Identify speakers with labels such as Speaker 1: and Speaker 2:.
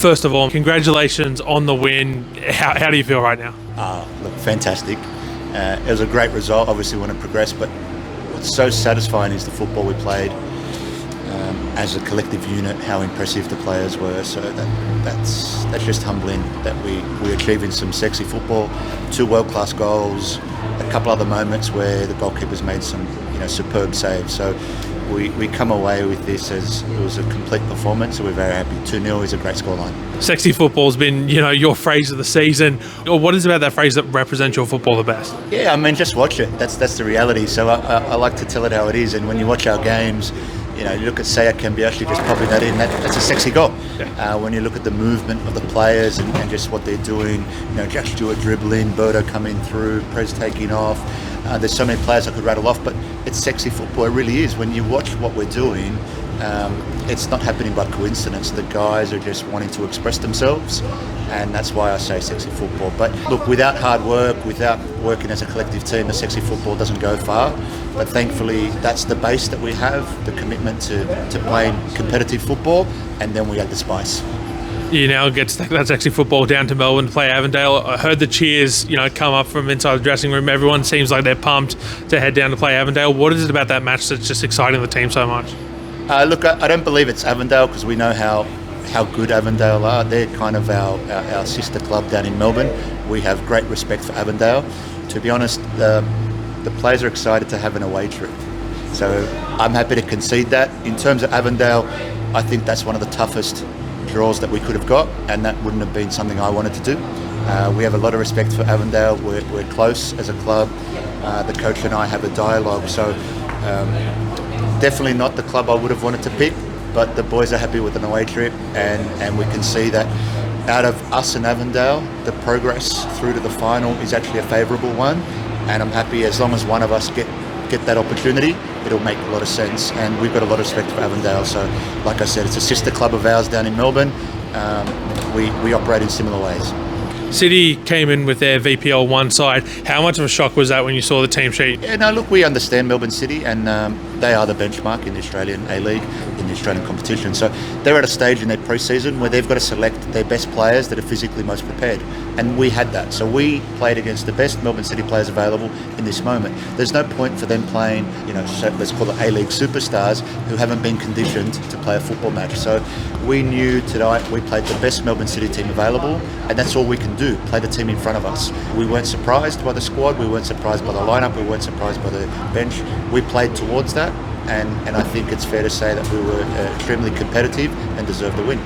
Speaker 1: First of all, congratulations on the win. How do you feel right now?
Speaker 2: Look, fantastic. It was a great result. Obviously, we want to progress, but what's so satisfying is the football we played as a collective unit. How impressive the players were. So that's just humbling that we're achieving some sexy football. 2 world-class goals, a couple other moments where the goalkeepers made some superb saves. So we come away with this as it was a complete performance, so we're very happy. 2-0 is a great scoreline.
Speaker 1: Sexy football's been, your phrase of the season. Or what is it about that phrase that represents your football the best?
Speaker 2: Yeah, I mean, just watch it. That's the reality. So I like to tell it how it is. And when you watch our games, you look at Saya Kambiashi just popping that in. That's a sexy goal. Yeah. When you look at the movement of the players and just what they're doing, Jack Stewart dribbling, Berto coming through, Prez taking off. There's so many players I could rattle off, but it's sexy football. It really is. When you watch what we're doing, it's not happening by coincidence. The guys are just wanting to express themselves, and that's why I say sexy football. But look, without hard work, without working as a collective team, the sexy football doesn't go far. But thankfully, that's the base that we have, the commitment to playing competitive football, and then we add the spice.
Speaker 1: You now get to take that sexy football down to Melbourne to play Avondale. I heard the cheers, come up from inside the dressing room. Everyone seems like they're pumped to head down to play Avondale. What is it about that match that's just exciting the team so much?
Speaker 2: Look, I don't believe it's Avondale because we know how good Avondale are. They're kind of our sister club down in Melbourne. We have great respect for Avondale. To be honest, the players are excited to have an away trip. So I'm happy to concede that. In terms of Avondale, I think that's one of the toughest draws that we could have got, and that wouldn't have been something I wanted to do. We have a lot of respect for Avondale. We're close as a club. The coach and I have a dialogue. So definitely not the club I would have wanted to pick, but the boys are happy with an away trip, and we can see that out of us and Avondale, the progress through to the final is actually a favourable one, and I'm happy as long as one of us get that opportunity, it'll make a lot of sense. And we've got a lot of respect for Avondale. So like I said, it's a sister club of ours down in Melbourne. We operate in similar ways.
Speaker 1: City came in with their VPL 1 side. How much of a shock was that when you saw the team sheet?
Speaker 2: Yeah, no, look, we understand Melbourne City, and they are the benchmark in the Australian A-League, in the Australian competition. So they're at a stage in their pre-season where they've got to select their best players that are physically most prepared. And we had that. So we played against the best Melbourne City players available in this moment. There's no point for them playing, let's call it A-League superstars who haven't been conditioned to play a football match. So we knew tonight we played the best Melbourne City team available, and that's all we can do, play the team in front of us. We weren't surprised by the squad, we weren't surprised by the lineup, we weren't surprised by the bench. We played towards that, and I think it's fair to say that we were extremely competitive and deserved the win.